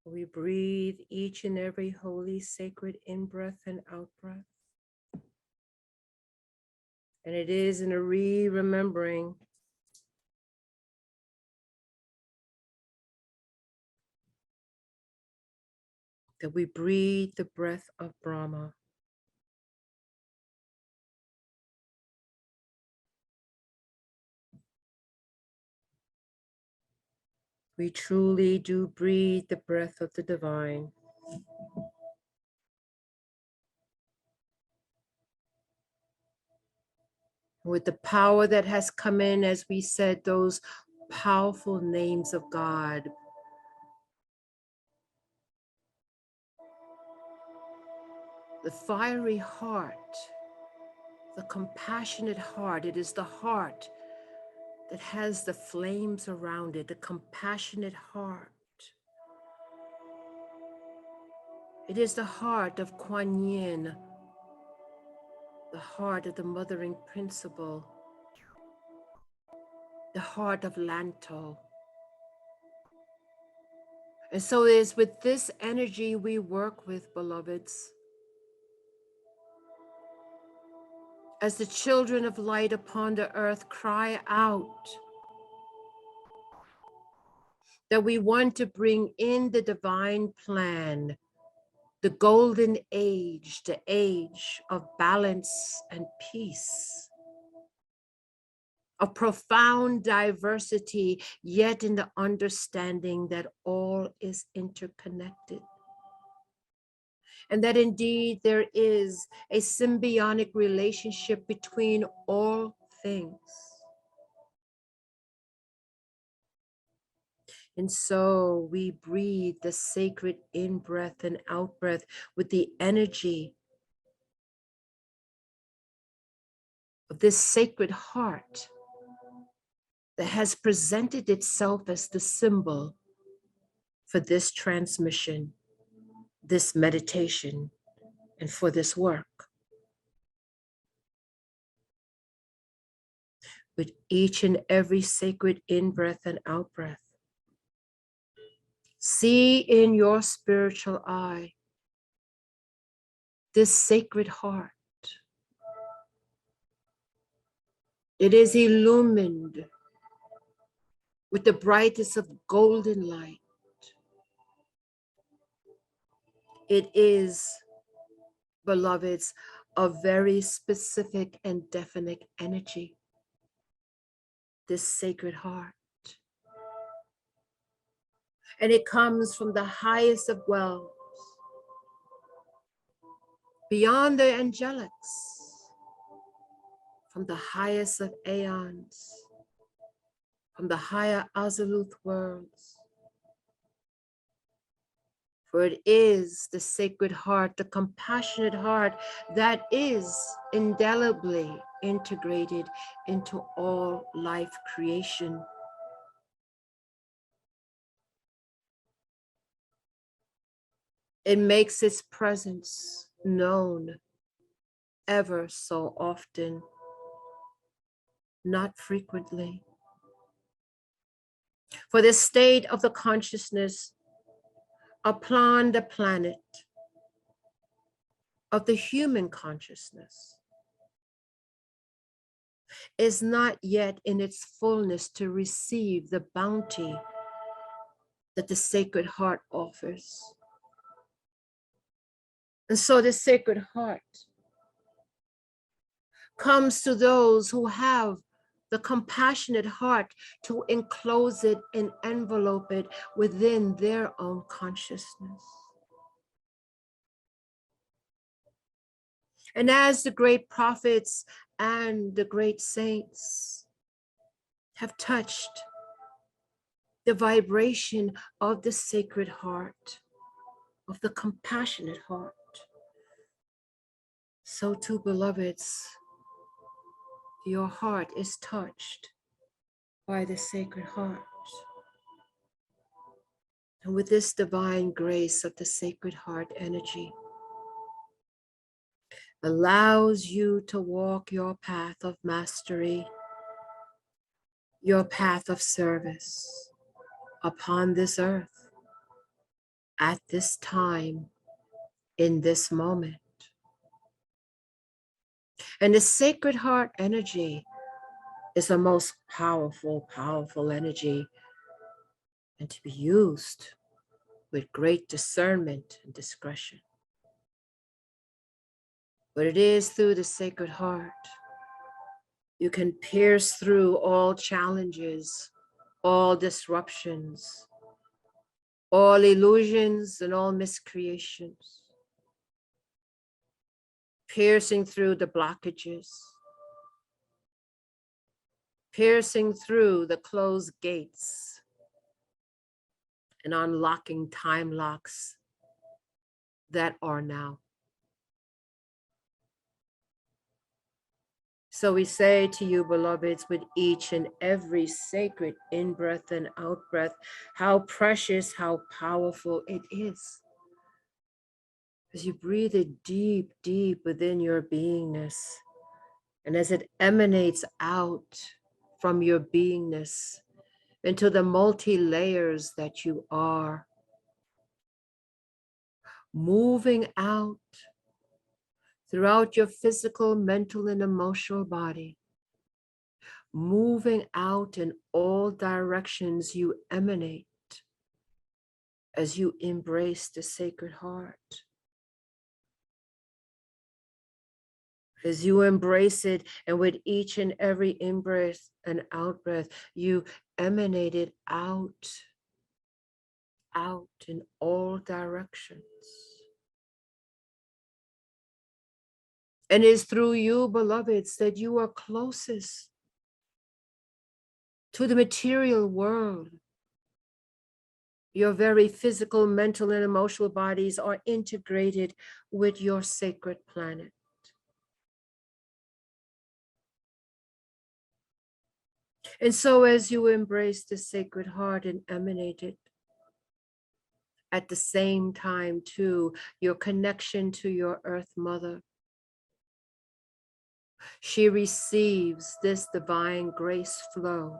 We breathe each and every holy, sacred in-breath and out-breath. And it is in a remembering that we breathe the breath of Brahma. We truly do breathe the breath of the divine. With the power that has come in, as we said, those powerful names of God. The fiery heart, the compassionate heart, it is the heart that has the flames around it, the compassionate heart. It is the heart of Kuan Yin, the heart of the mothering principle, the heart of Lanto. And so it is with this energy we work with, beloveds. As the children of light upon the earth cry out that we want to bring in the divine plan, the golden age, the age of balance and peace, of profound diversity, yet in the understanding that all is interconnected. And that indeed there is a symbiotic relationship between all things. And so we breathe the sacred in-breath and out-breath with the energy of this sacred heart that has presented itself as the symbol for this transmission, this meditation, and for this work. With each and every sacred in-breath and out-breath, see in your spiritual eye this sacred heart. It is illumined with the brightest of golden light. It is, beloveds, a very specific and definite energy, this sacred heart. And it comes from the highest of wells, beyond the angelics, from the highest of aeons, from the higher Azaluth worlds. For it is the sacred heart, the compassionate heart that is indelibly integrated into all life creation. It makes its presence known ever so often, not frequently. For the state of the consciousness upon the planet of the human consciousness is not yet in its fullness to receive the bounty that the Sacred Heart offers. And so the Sacred Heart comes to those who have the compassionate heart to enclose it and envelope it within their own consciousness. And as the great prophets and the great saints have touched the vibration of the Sacred Heart, of the compassionate heart, so too, beloveds, your heart is touched by the Sacred Heart. And with this divine grace of the Sacred Heart energy, allows you to walk your path of mastery, your path of service upon this earth. at this time, in this moment. And the Sacred Heart energy is the most powerful, powerful energy, and to be used with great discernment and discretion. But it is through the Sacred Heart you can pierce through all challenges, all disruptions, all illusions, and all miscreations, piercing through the blockages, piercing through the closed gates, and unlocking time locks that are now. So we say to you, beloveds, with each and every sacred in-breath and out-breath, how precious, how powerful it is. As you breathe it deep, deep within your beingness, and as it emanates out from your beingness into the multi-layers that you are, moving out throughout your physical, mental, and emotional body, moving out in all directions you emanate as you embrace the Sacred Heart. As you embrace it, and with each and every in-breath and out-breath, you emanate it out in all directions. And it's through you, beloveds, that you are closest to the material world. Your very physical, mental, and emotional bodies are integrated with your sacred planet. And so as you embrace the Sacred Heart and emanate it, at the same time too, your connection to your Earth Mother, she receives this divine grace flow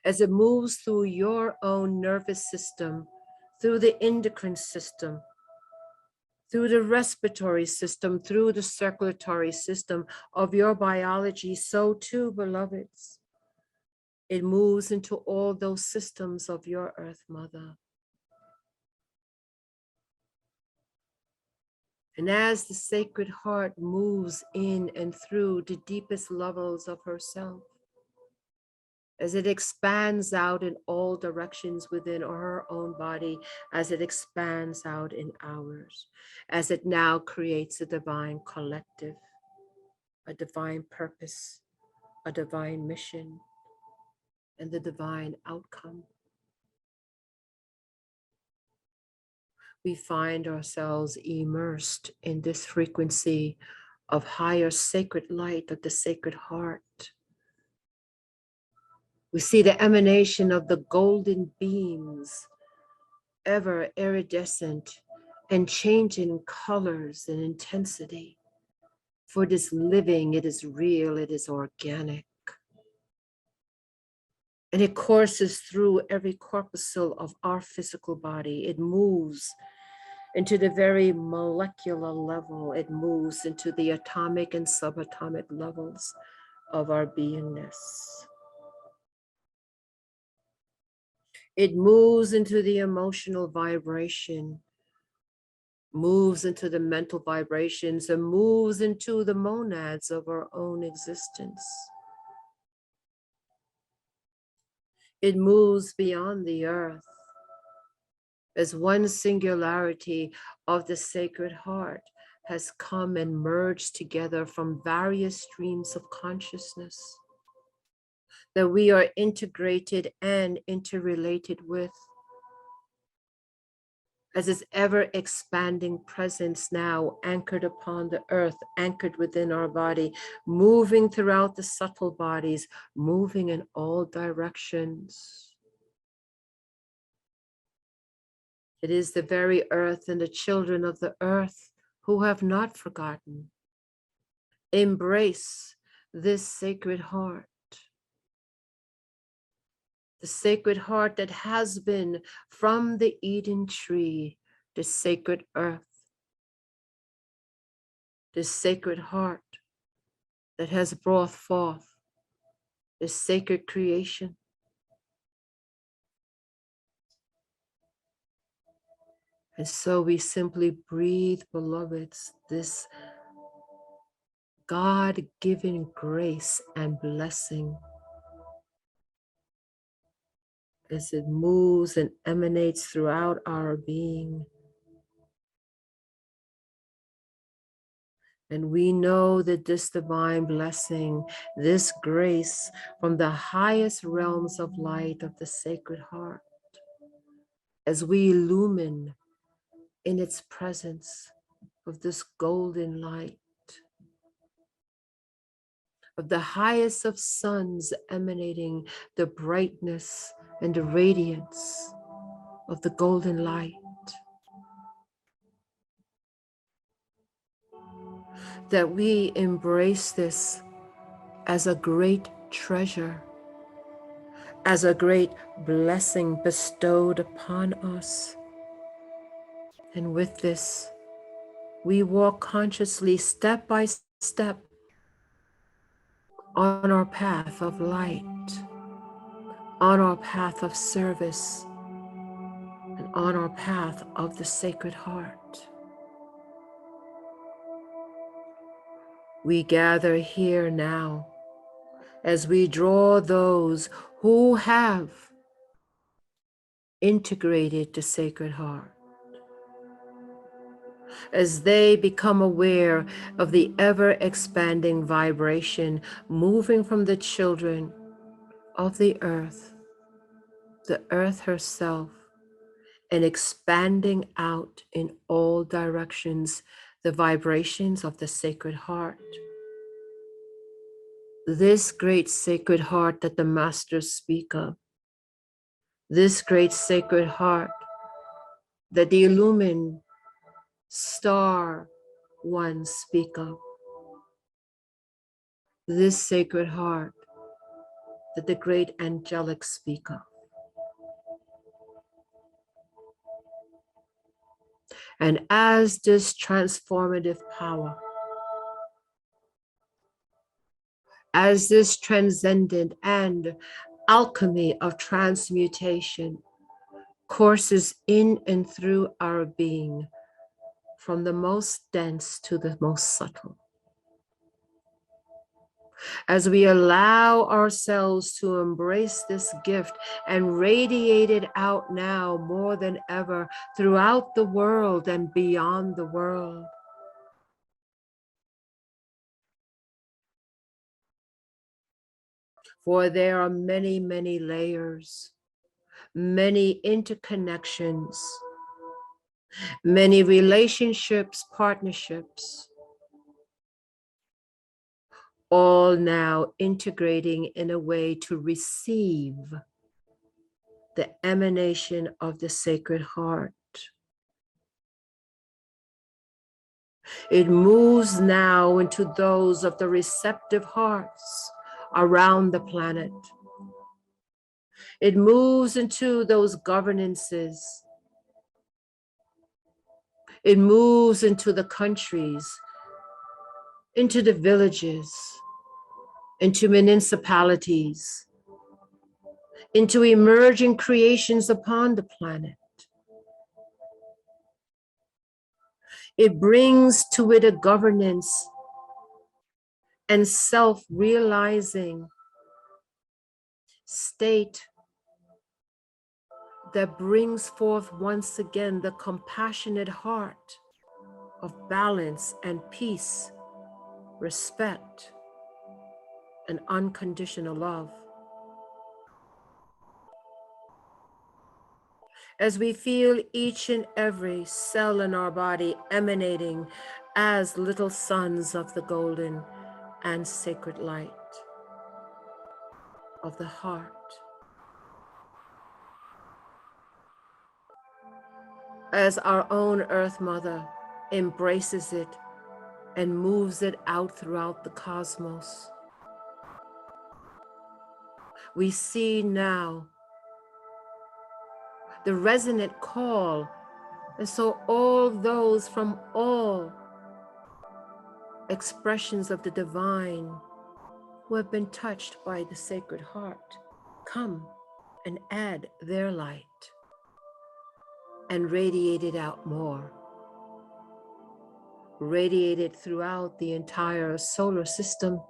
as it moves through your own nervous system, through the endocrine system, through the respiratory system, through the circulatory system of your biology. So too, beloveds, it moves into all those systems of your Earth Mother. And as the Sacred Heart moves in and through the deepest levels of herself, as it expands out in all directions within her own body, as it expands out in ours, as it now creates a divine collective, a divine purpose, a divine mission, and the divine outcome. We find ourselves immersed in this frequency of higher sacred light of the Sacred Heart. We see the emanation of the golden beams, ever iridescent and changing colors and intensity. For it is living, it is real, it is organic. And it courses through every corpuscle of our physical body. It moves into the very molecular level. It moves into the atomic and subatomic levels of our beingness. It moves into the emotional vibration, moves into the mental vibrations, and moves into the monads of our own existence. It moves beyond the earth as one singularity of the Sacred Heart has come and merged together from various streams of consciousness that we are integrated and interrelated with, as its ever expanding presence now anchored upon the earth, anchored within our body, moving throughout the subtle bodies, moving in all directions. It is the very earth and the children of the earth who have not forgotten. Embrace this Sacred Heart. the sacred heart that has been from the Eden tree, the sacred earth, the sacred heart that has brought forth the sacred creation. And so we simply breathe, beloveds, this God-given grace and blessing as it moves and emanates throughout our being. And we know that this divine blessing, this grace from the highest realms of light of the Sacred Heart, as we illumine in its presence of this golden light, of the highest of suns emanating the brightness and the radiance of the golden light, that we embrace this as a great treasure, as a great blessing bestowed upon us. And with this, we walk consciously, step by step, on our path of light, on our path of service, and on our path of the Sacred Heart. We gather here now as we draw those who have integrated the Sacred Heart, as they become aware of the ever-expanding vibration moving from the children of the earth herself, and expanding out in all directions the vibrations of the Sacred Heart. This great Sacred Heart that the Masters speak of, this great Sacred Heart that the illumined star ones speak of, this Sacred Heart that the great angelic speak of. And as this transformative power, as this transcendent and alchemy of transmutation courses in and through our being, from the most dense to the most subtle, as we allow ourselves to embrace this gift and radiate it out now more than ever throughout the world and beyond the world. For there are many, many layers, many interconnections, many relationships, partnerships, all now integrating in a way to receive the emanation of the Sacred Heart. It moves now into those of the receptive hearts around the planet. It moves into those governances. It moves into the countries, into the villages, into municipalities, into emerging creations upon the planet. It brings to it a governance and self-realizing state that brings forth once again the compassionate heart of balance and peace, respect, and unconditional love. As we feel each and every cell in our body emanating as little sons of the golden and sacred light of the heart, as our own Earth Mother embraces it and moves it out throughout the cosmos. We see now the resonant call. And so all those from all expressions of the divine who have been touched by the Sacred Heart come and add their light and radiate it out more. Radiate it throughout the entire solar system,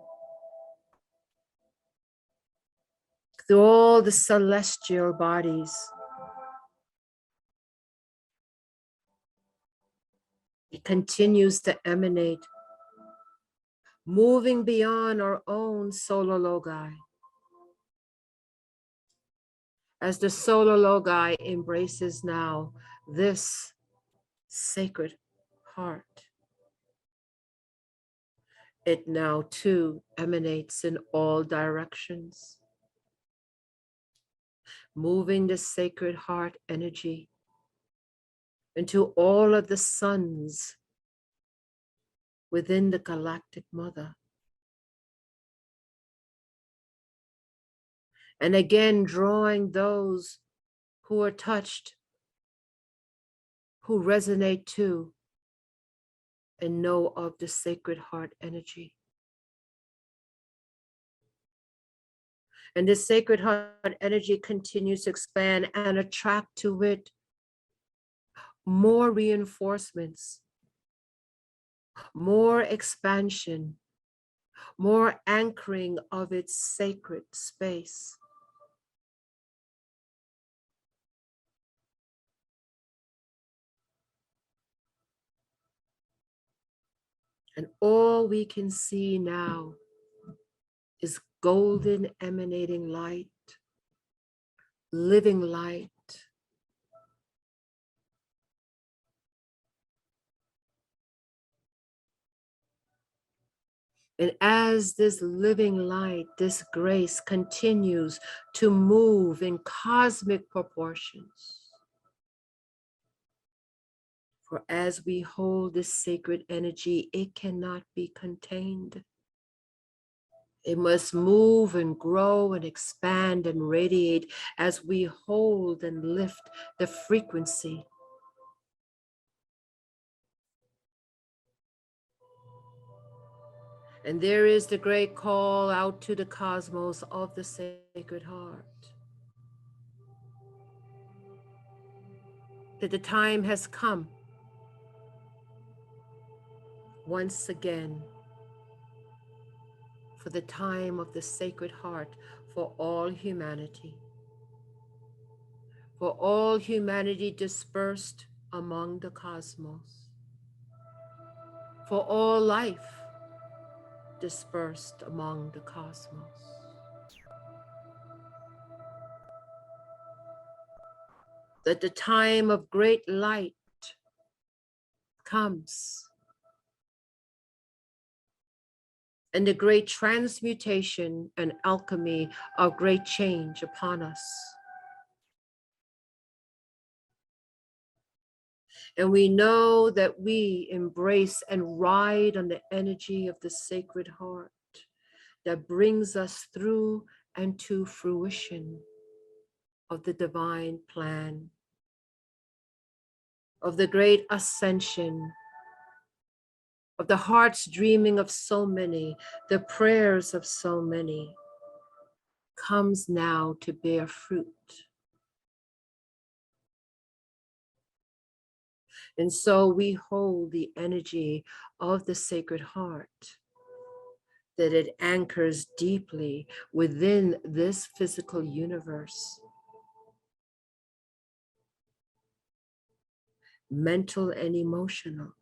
through all the celestial bodies. It continues to emanate, moving beyond our own solar logi. As the solar logi embraces now this Sacred Heart, it now too emanates in all directions, moving the Sacred Heart energy into all of the suns within the Galactic Mother. And again, drawing those who are touched, who resonate too, and know of the Sacred Heart energy. And this Sacred Heart energy continues to expand and attract to it more reinforcements, more expansion, more anchoring of its sacred space. And all we can see now is golden emanating light, living light. And as this living light, this grace continues to move in cosmic proportions. For as we hold this sacred energy, it cannot be contained. It must move and grow and expand and radiate as we hold and lift the frequency. And there is the great call out to the cosmos of the Sacred Heart, that the time has come once again for the time of the Sacred Heart for all humanity. For all humanity dispersed among the cosmos. For all life dispersed among the cosmos. That the time of great light comes, and the great transmutation and alchemy of great change upon us. And we know that we embrace and ride on the energy of the Sacred Heart that brings us through and to fruition of the divine plan, of the great ascension, of the heart's dreaming of so many, the prayers of so many, comes now to bear fruit. And so we hold the energy of the Sacred Heart, that it anchors deeply within this physical universe, mental and emotional.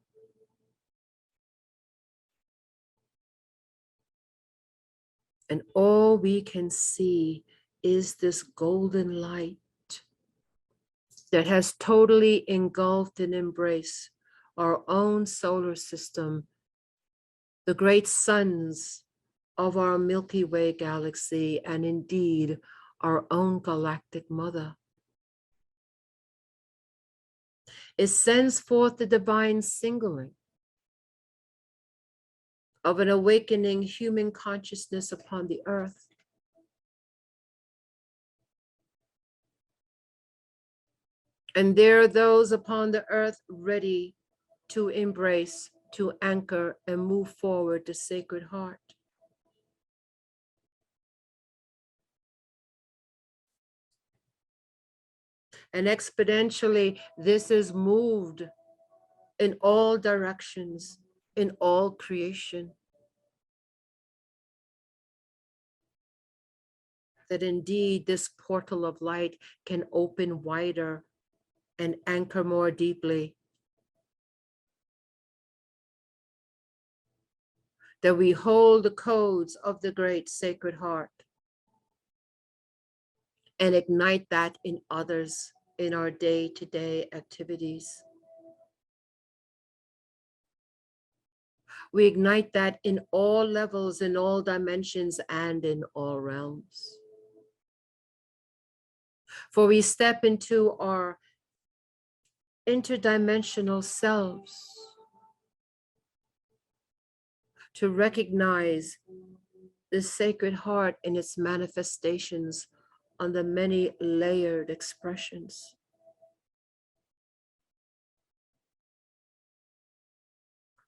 And all we can see is this golden light that has totally engulfed and embraced our own solar system, the great suns of our Milky Way galaxy, and indeed our own galactic mother. It sends forth the divine singling of an awakening human consciousness upon the earth. And there are those upon the earth ready to embrace, to anchor, and move forward the Sacred Heart. And exponentially, this is moved in all directions, in all creation. That indeed this portal of light can open wider and anchor more deeply. That we hold the codes of the great Sacred Heart and ignite that in others in our day-to-day activities. We ignite that in all levels, in all dimensions, and in all realms. For we step into our interdimensional selves to recognize the Sacred Heart in its manifestations on the many layered expressions.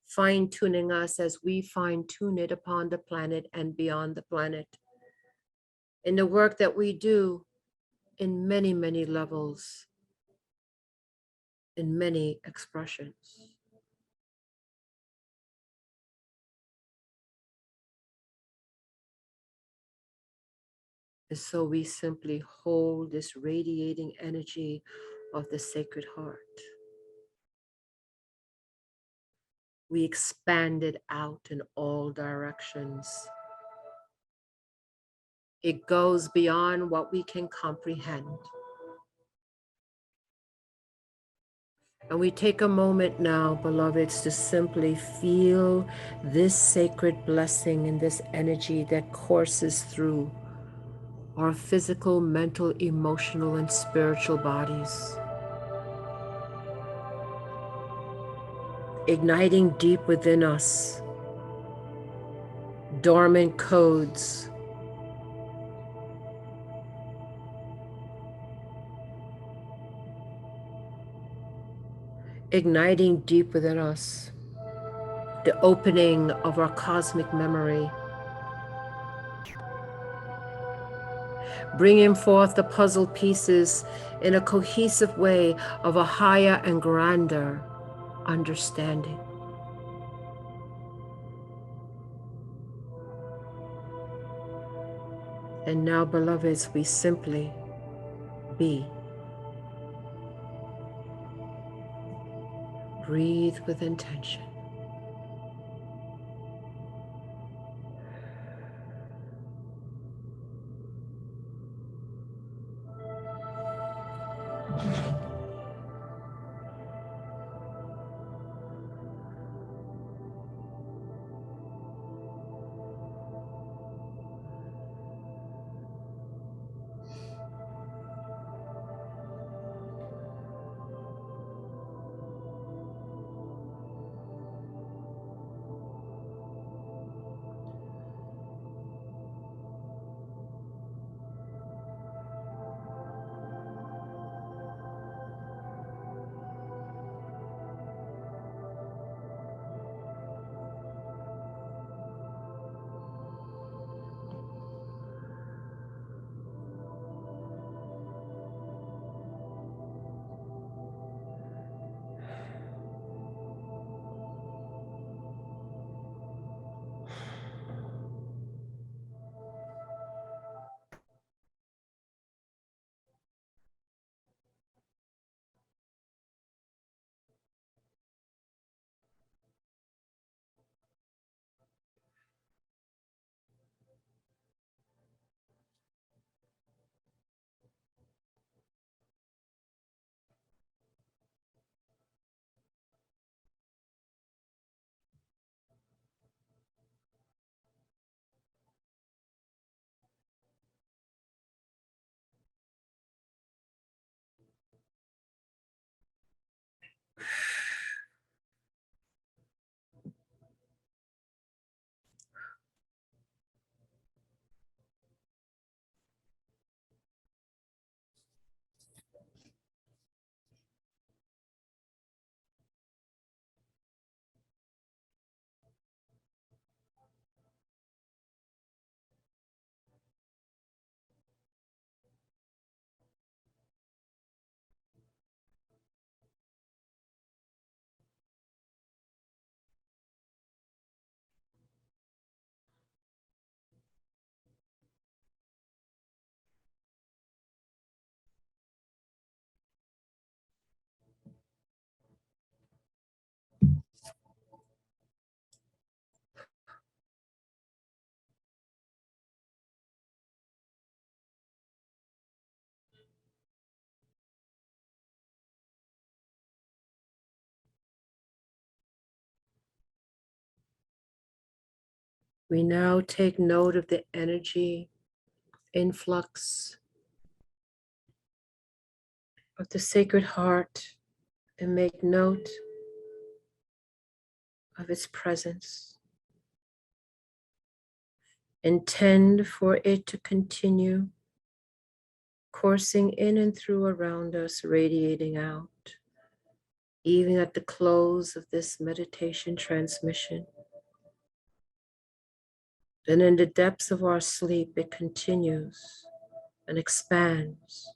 Fine-tuning us as we fine-tune it upon the planet and beyond the planet. In the work that we do in many, many levels, in many expressions. And so we simply hold this radiating energy of the Sacred Heart. We expand it out in all directions. It goes beyond what we can comprehend. And we take a moment now, beloveds, to simply feel this sacred blessing and this energy that courses through our physical, mental, emotional, and spiritual bodies. Igniting deep within us dormant codes, igniting deep within us the opening of our cosmic memory, bringing forth the puzzle pieces in a cohesive way of a higher and grander understanding. And now, beloveds, we simply be. Breathe with intention. We now take note of the energy influx of the Sacred Heart and make note of its presence. Intend for it to continue coursing in and through around us, radiating out, even at the close of this meditation transmission. Then in the depths of our sleep, it continues and expands.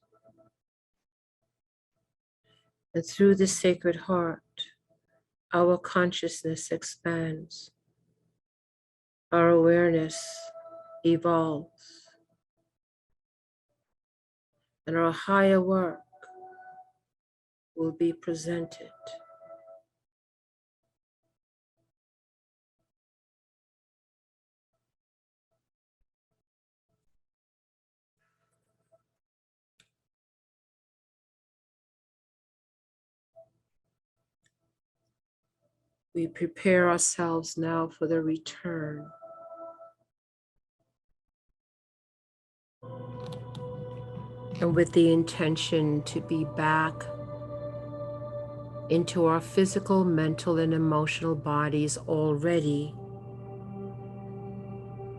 And through the Sacred Heart, our consciousness expands. Our awareness evolves. And our higher work will be presented. We prepare ourselves now for the return. And with the intention to be back into our physical, mental, and emotional bodies already,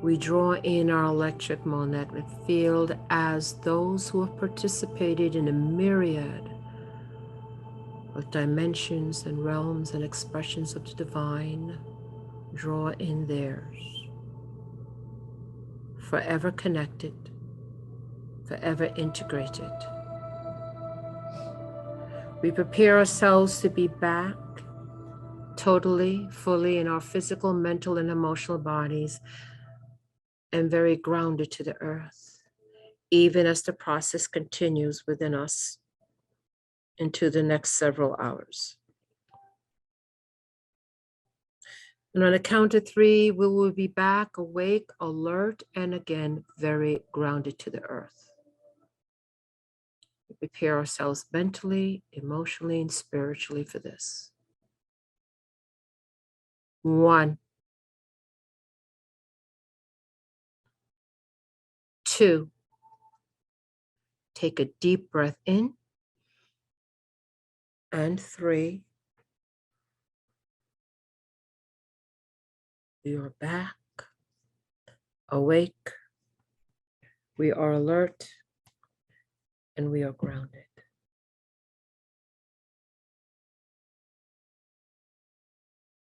we draw in our electromagnetic field as those who have participated in a myriad of dimensions and realms and expressions of the divine draw in theirs. Forever connected, forever integrated. We prepare ourselves to be back totally, fully in our physical, mental, and emotional bodies and very grounded to the earth, even as the process continues within us into the next several hours. And on a count of 3, we will be back, awake, alert, and again, very grounded to the earth. We prepare ourselves mentally, emotionally, and spiritually for this. 1, 2, take a deep breath in, and 3, we are back, awake, we are alert, and we are grounded.